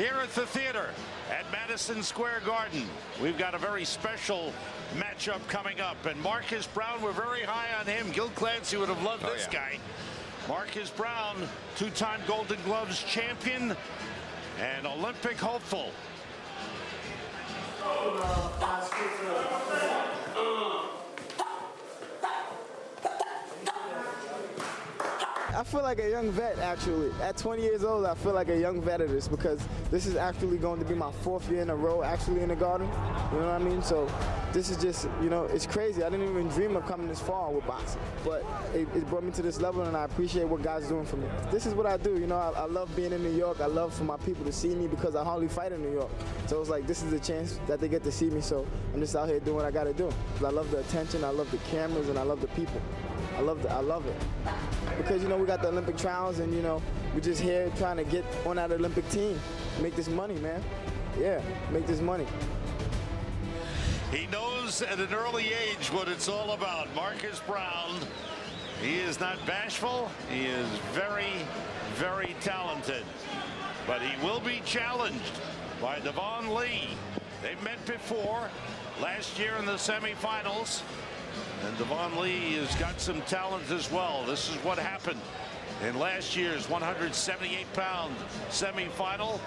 here at the theater at Madison Square Garden. We've got a very special matchup coming up, and Marcus Browne, we're very high on him. Gil Clancy would have loved this guy. Marcus Browne, two-time Golden Gloves champion and Olympic hopeful. I feel like a young vet, actually. At 20 years old, I feel like a young vet of this, because this is actually going to be my 4th year in a row actually in the Garden. You know what I mean? So this is just, you know, it's crazy. I didn't even dream of coming this far with boxing, but it brought me to this level, and I appreciate what God's doing for me. This is what I do. You know, I love being in New York. I love for my people to see me, because I hardly fight in New York. So it's like, this is a chance that they get to see me, so I'm just out here doing what I got to do. I love the attention, I love the cameras, and I love the people. I love it. Because, you know, we got the Olympic trials, and, you know, we're just here trying to get on that Olympic team. Make this money, man. Yeah, make this money. He knows at an early age what it's all about. Marcus Browne, he is not bashful. He is very, very talented. But he will be challenged by Devon Lee. They've met before, last year in the semifinals. And Devon Lee has got some talent as well. This is what happened in last year's 178-pound semifinal.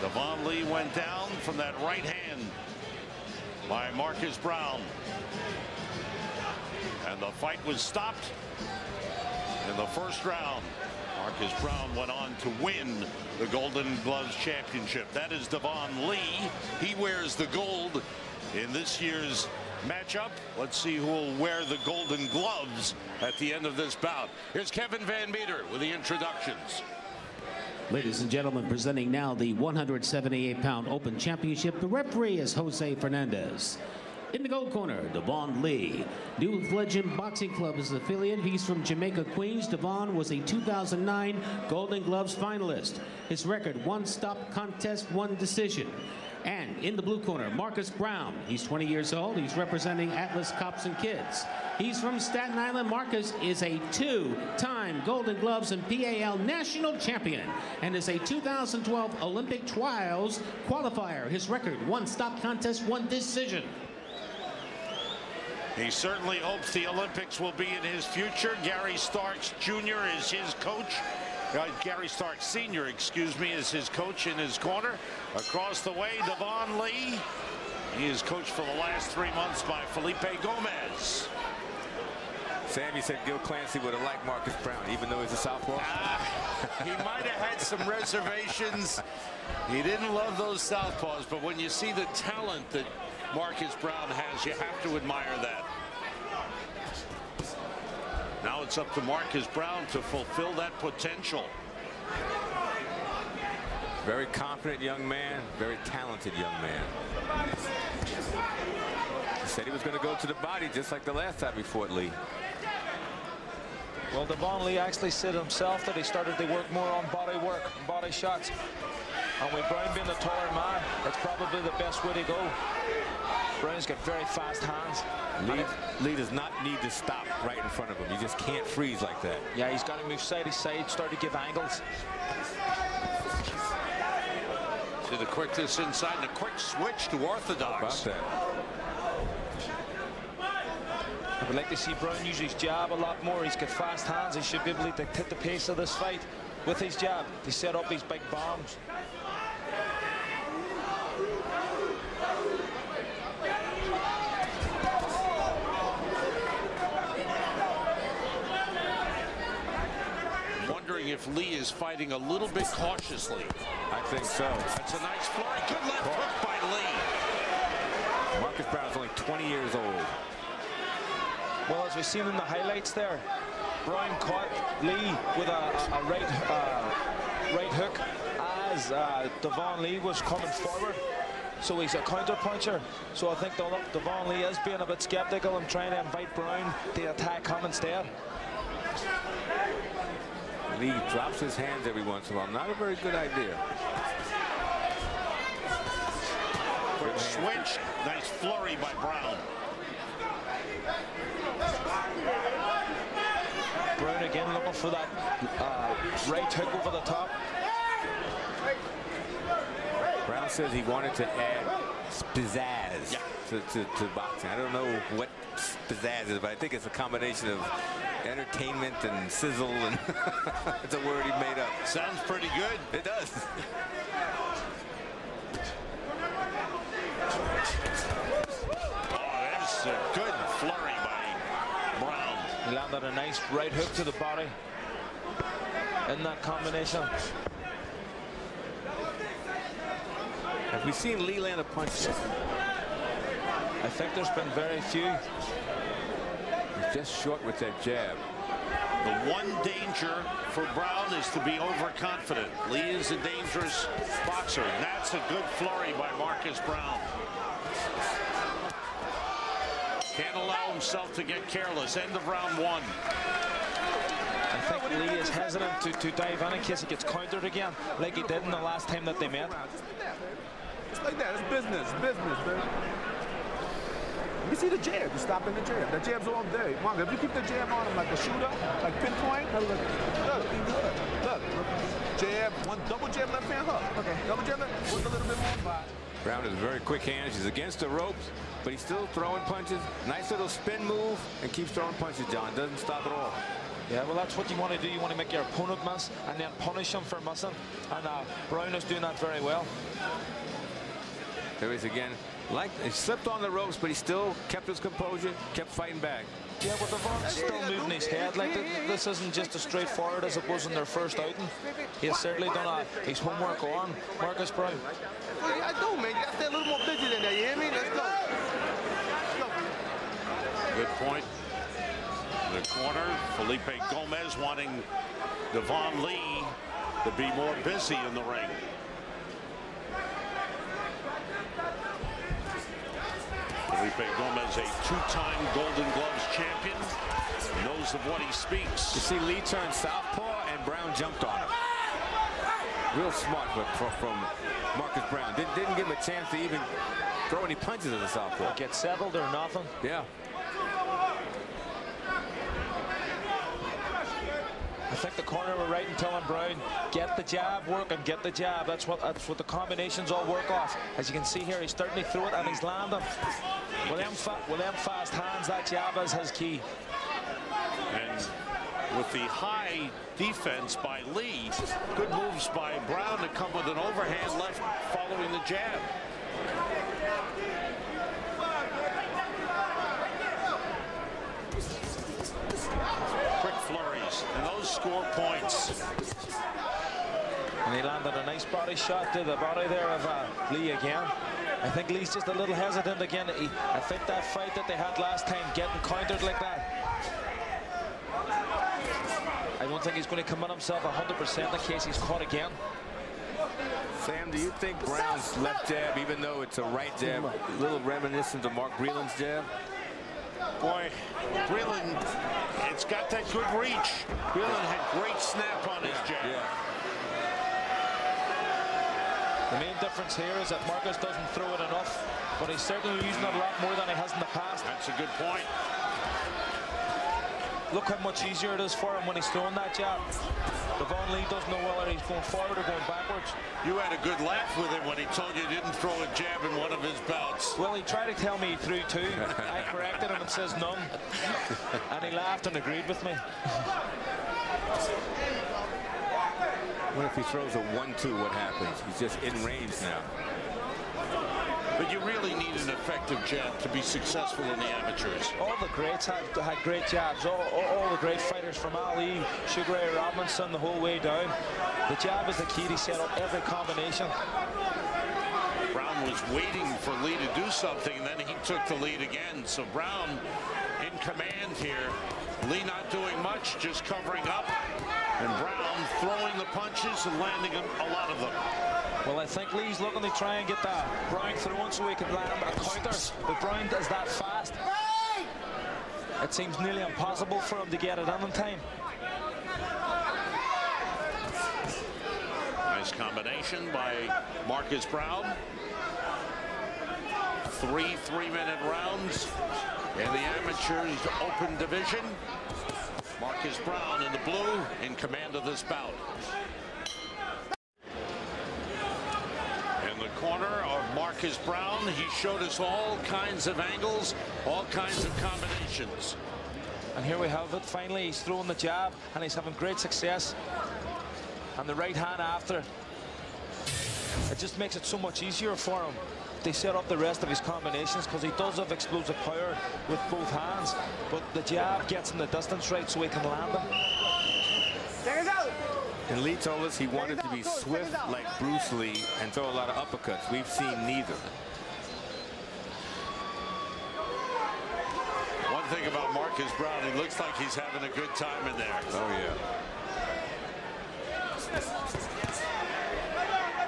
Devon Lee went down from that right hand by Marcus Browne. And the fight was stopped in the first round. Marcus Browne went on to win the Golden Gloves Championship. That is Devon Lee. He wears the gold in this year's matchup. Let's see who will wear the Golden Gloves at the end of this bout. Here's Kevin Van Meter with the introductions. Ladies and gentlemen, presenting now the 178-pound Open Championship. The referee is Jose Fernandez. In the gold corner, Devon Lee. New Legend Boxing Club is his affiliate. He's from Jamaica, Queens. Devon was a 2009 Golden Gloves finalist. His record, 1 stop contest, 1 decision. And in the blue corner, Marcus Browne. He's 20 years old. He's representing Atlas Cops and Kids. He's from Staten Island. Marcus is a 2-time Golden Gloves and PAL national champion, and is a 2012 Olympic Trials qualifier. His record, 1 stop contest, 1 decision. He certainly hopes the Olympics will be in his future. Gary Starks Jr. is his coach. Gary Starks Sr., excuse me, is his coach in his corner. Across the way, Devon Lee. He is coached for the last 3 months by Felipe Gomez. Sammy said Gil Clancy would have liked Marcus Browne, even though he's a southpaw. He might have had some reservations. He didn't love those southpaws, but when you see the talent that Marcus Browne has, you have to admire that. Now it's up to Marcus Browne to fulfill that potential. Very confident young man, very talented young man. He said he was going to go to the body just like the last time he fought Lee. Well, Devon Lee actually said himself that he started to work more on body work, body shots. And with Browne being the taller man, that's probably the best way to go. Browne's got very fast hands. Lee does not need to stop right in front of him. You just can't freeze like that. Yeah, he's got to move side to side, start to give angles. See the quickness inside and a quick switch to orthodox. How about that? I would like to see Browne use his jab a lot more. He's got fast hands. He should be able to dictate the pace of this fight with his jab to set up these big bombs. If Lee is fighting a little bit cautiously. I think so. That's a nice flurry. Good left hook by Lee. Marcus Browne's only 20 years old. Well, as we've seen in the highlights there, Browne caught Lee with a right hook as Devon Lee was coming forward. So he's a counter puncher. So I think Devon Lee is being a bit skeptical and trying to invite Browne to attack him instead. Lee drops his hands every once in a while. Not a very good idea. Quick switch. Nice flurry by Browne. Browne again looking for that right hook over the top. Browne says he wanted to add pizzazz to boxing. I don't know what pizzazz is, but I think it's a combination of entertainment and sizzle, and it's a word he made up. Sounds pretty good. It does. Oh, there's a good flurry by Browne. He landed a nice right hook to the body in that combination. Have we seen Lee land a punch? I think there's been very few. He's just short with that jab. The one danger for Browne is to be overconfident. Lee is a dangerous boxer. That's a good flurry by Marcus Browne. Can't allow himself to get careless. End of round 1. I think Lee is hesitant to dive in case he gets countered again, like he did in the last time that they met. It's like that. It's business. Business, baby. You see the jab. You're stopping the jab. The jab's all day. Mom, if you keep the jab on him like a shooter, like pinpoint, look, be good. Look, jab, one double jab, left hand hook. Okay, double jab, left, work a little bit more. Browne is very quick hands. He's against the ropes, but he's still throwing punches. Nice little spin move and keeps throwing punches, John. Doesn't stop at all. Yeah, well, that's what you want to do. You want to make your opponent miss and then punish him for missing. And Browne is doing that very well. There he is again. Like he slipped on the ropes, but he still kept his composure, kept fighting back. Yeah, but Devon's still moving his head. Like this isn't just as straightforward as it was in their first outing. He has certainly done his homework on Marcus Browne. I do, man. You got to stay a little more busy than that. You hear me? Let's go. Good point. In the corner, Felipe Gomez wanting Devon Lee to be more busy in the ring. Felipe Gomez, a two-time Golden Gloves champion, knows of what he speaks. You see Lee turn southpaw and Browne jumped on him. Real smart from Marcus Browne. Didn't give him a chance to even throw any punches at the southpaw. Get settled or nothing. Yeah. I think the corner were right in telling Browne, get the jab work and get the jab. That's what the combinations all work off. As you can see here, he's starting to throw it and he's landing. With them fast hands, that jab is his key. And with the high defense by Lee, good moves by Browne to come with an overhand left following the jab. Quick flurries, and those score points. And he landed a nice body shot to the body there of Lee again. I think Lee's just a little hesitant again. I think that fight that they had last time, getting countered like that, I don't think he's going to commit himself 100% in case he's caught again. Sam, do you think Browne's left jab, even though it's a right jab, a little reminiscent of Mark Breland's jab? Boy, Breland, it's got that good reach. Breland had great snap on his jab. Yeah. The main difference here is that Marcus doesn't throw it enough, but he's certainly using it a lot more than he has in the past. That's a good point. Look how much easier it is for him when he's throwing that jab. Devon Lee doesn't know whether he's going forward or going backwards. You had a good laugh with him when he told you he didn't throw a jab in one of his bouts. Well, he tried to tell me he threw two. I corrected him and says none. And he laughed and agreed with me. What if he throws a 1-2? What happens? He's just in range now. But you really need an effective jab to be successful in the amateurs. All the greats had great jabs. All the great fighters from Ali, Sugar Ray Robinson, the whole way down. The jab is the key to set up every combination. Browne was waiting for Lee to do something, and then he took the lead again. So Browne in command here. Lee not doing much, just covering up. And Browne throwing the punches and landing a lot of them. Well, I think Lee's looking to try and get that Browne throwing so he can land a counter. But Browne does that fast. It seems nearly impossible for him to get it in time. Nice combination by Marcus Browne. 3 3-minute rounds in the amateurs open division. Marcus Browne in the blue in command of this bout. In the corner of Marcus Browne. He showed us all kinds of angles, all kinds of combinations. And here we have it. Finally, he's throwing the jab, and he's having great success. And the right hand after. It just makes it so much easier for him. They set up the rest of his combinations because he does have explosive power with both hands. But the jab gets him the distance right so he can land them. And Lee told us he wanted to be swift like Bruce Lee and throw a lot of uppercuts. We've seen neither. One thing about Marcus Browne, he looks like he's having a good time in there. Oh, yeah.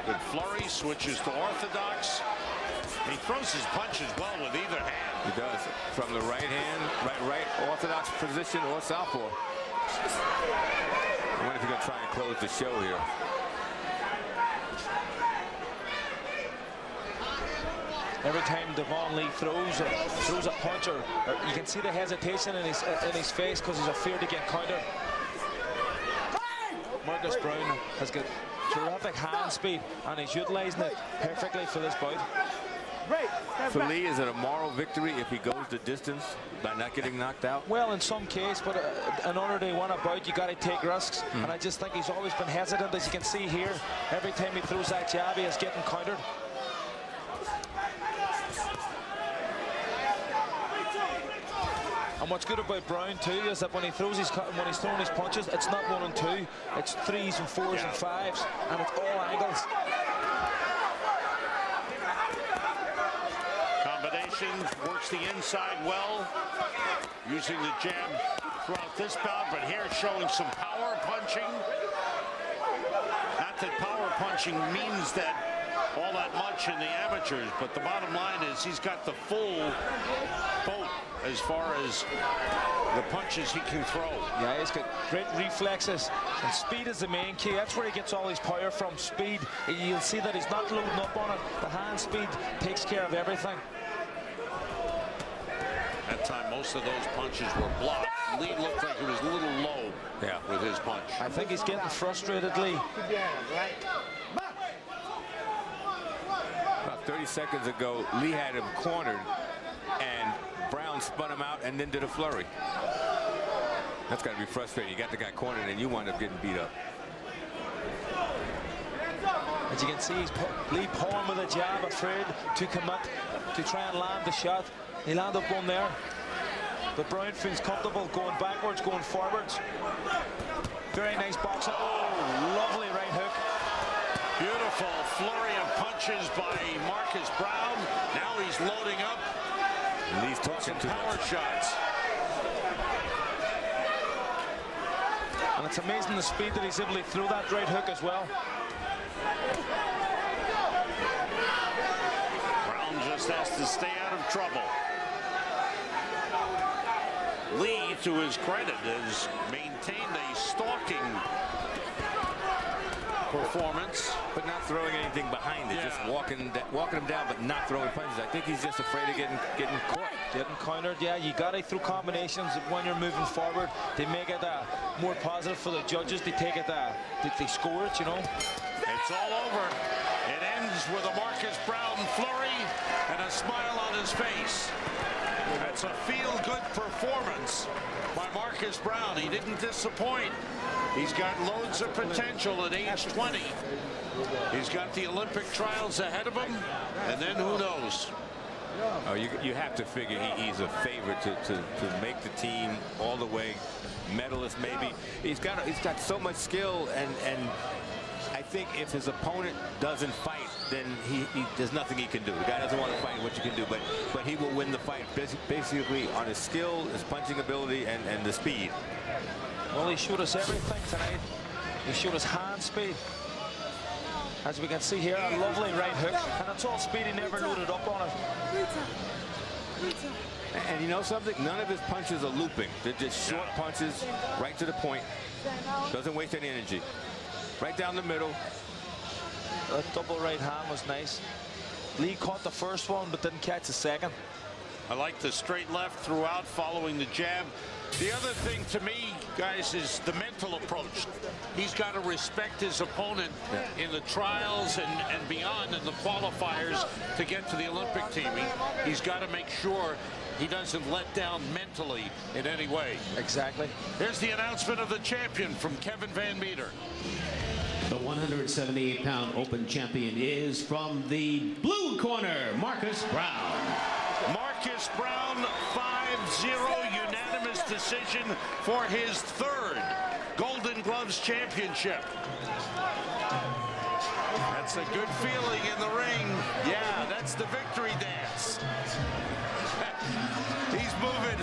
Good flurry, switches to orthodox. He throws his punches well with either hand. He does. From the right hand, right orthodox position or southpaw. I wonder if he's going to try and close the show here. Every time Devon Lee throws a punch, or you can see the hesitation in his face because he's afraid to get countered. Marcus Browne has got terrific hand speed, and he's utilizing it perfectly for this bout. For Lee, is it a moral victory if he goes the distance by not getting knocked out? Well, in some case, but in order to win a bout, you got to take risks. And I just think he's always been hesitant, as you can see here. Every time he throws that jab, he is getting countered. And what's good about Browne too is that when he's throwing his punches, it's not 1 and 2, it's 3s and 4s and 5s, and it's all angles. Works the inside well, using the jab throughout this bout, but here showing some power punching. Not that power punching means that all that much in the amateurs, but the bottom line is he's got the full boat as far as the punches he can throw. Yeah, he's got great reflexes, and speed is the main key. That's where he gets all his power from, speed. You'll see that he's not loading up on it. The hand speed takes care of everything. That time, most of those punches were blocked. Lee looked like he was a little low with his punch. I think he's getting frustrated, Lee. About 30 seconds ago, Lee had him cornered, and Browne spun him out and then did a flurry. That's got to be frustrating. You got the guy cornered, and you wind up getting beat up. As you can see, Lee pulling with a jab, afraid to commit, to try and land the shot. He landed one there. But Browne feels comfortable going backwards, going forwards. Very nice boxing. Oh, lovely right hook. Beautiful flurry of punches by Marcus Browne. Now he's loading up. And he's talking to power shots. And it's amazing the speed that he's able to throw that right hook as well. Browne just has to stay out of trouble. Lee, to his credit, has maintained a stalking performance, but not throwing anything behind it. Just walking him down, but not throwing punches. I think he's just afraid of getting caught. Getting countered, yeah. You got to throw combinations when you're moving forward. They make it more positive for the judges. They take it, they score it, you know. It's all over. It ends with a Marcus Browne flurry and a smile on his face. That's a feel-good performance by Marcus Browne. He didn't disappoint. He's got loads of potential at age 20. He's got the Olympic trials ahead of him, and then who knows? Oh, you have to figure he's a favorite to make the team all the way, medalist maybe. He's got so much skill, and I think if his opponent doesn't fight, then there's nothing he can do. The guy doesn't want to fight what you can do, but he will win the fight basically on his skill, his punching ability, and the speed. Well, he showed us everything tonight. He showed us hand speed. As we can see here, a lovely right hook, and it's all speed. He never loaded up on it. And you know something? None of his punches are looping. They're just short punches, right to the point. Doesn't waste any energy. Right down the middle. That double right hand was nice. Lee caught the first one, but didn't catch the second. I like the straight left throughout, following the jab. The other thing to me guys, is the mental approach. He's got to respect his opponent in the trials and beyond in the qualifiers to get to the Olympic team. He's got to make sure he doesn't let down mentally in any way. Exactly. Here's the announcement of the champion from Kevin Van Meter. The 178-pound open champion is from the blue corner, Marcus Browne. Marcus Browne, 5-0 unanimous decision for his third Golden Gloves championship. That's a good feeling in the ring. Yeah, that's the victory dance. He's moving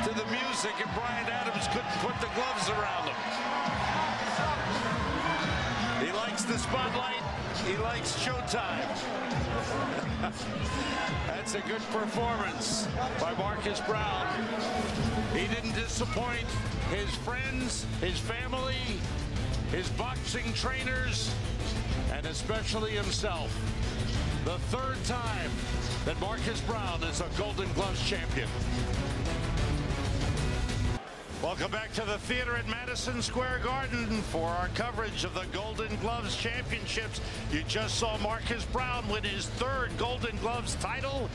to the music, and Bryan Adams couldn't put the gloves around him. He likes the spotlight. He likes showtime. That's a good performance by Marcus Browne. He didn't disappoint his friends, his family, his boxing trainers, and especially himself. The third time that Marcus Browne is a Golden Gloves champion. Welcome back to the theater at Madison Square Garden for our coverage of the Golden Gloves Championships. You just saw Marcus Browne win his third Golden Gloves title,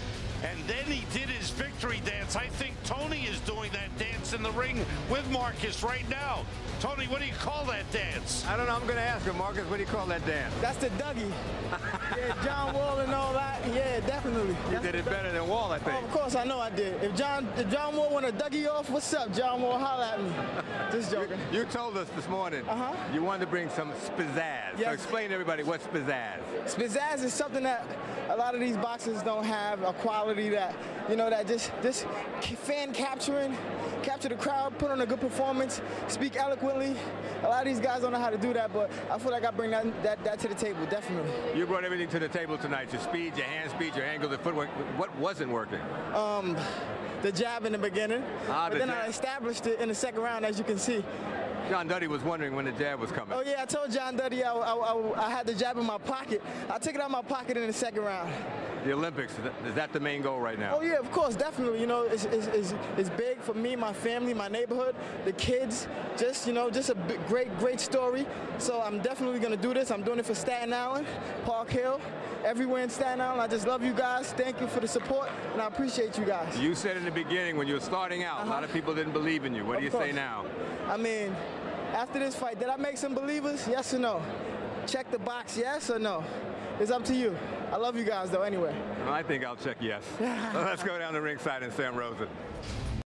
and then he did his victory dance. I think Tony is doing that dance in the ring with Marcus right now. Tony, what do you call that dance? I don't know. I'm going to ask him, Marcus, what do you call that dance? That's the Dougie. Yeah, John Wall and all that. Yeah, definitely. You did it better than Wall, I think. Oh, of course, I know I did. If John Wall want to Dougie off, what's up, John Wall? Holla at me. Just joking. You told us this morning you wanted to bring some spizzazz. Yes. So explain to everybody what's spizzazz. Spizzazz is something that a lot of these boxers don't have, a quality that, you know, that just fan capturing, capture the crowd, put on a good performance, speak eloquently. A lot of these guys don't know how to do that, but I feel like I bring that to the table, definitely. You brought everything to the table tonight, your speed, your hand speed, your angle, the footwork. What wasn't working? The jab in the beginning, but then I established it in the second round, as you can see. John Duddy was wondering when the jab was coming. Oh, yeah, I told John Duddy I had the jab in my pocket. I took it out of my pocket in the second round. The Olympics, is that the main goal right now? Oh, yeah, of course, definitely. You know, it's big for me, my family, my neighborhood, the kids, just a great story. So I'm definitely going to do this. I'm doing it for Staten Island, Park Hill, everywhere in Staten Island. I just love you guys. Thank you for the support, and I appreciate you guys. You said in the beginning when you were starting out, a lot of people didn't believe in you. What do you say now? I mean, after this fight, did I make some believers? Yes or no? Check the box, yes or no? It's up to you. I love you guys, though, anyway. Well, I think I'll check yes. Let's go down to ringside and Sam Rosen.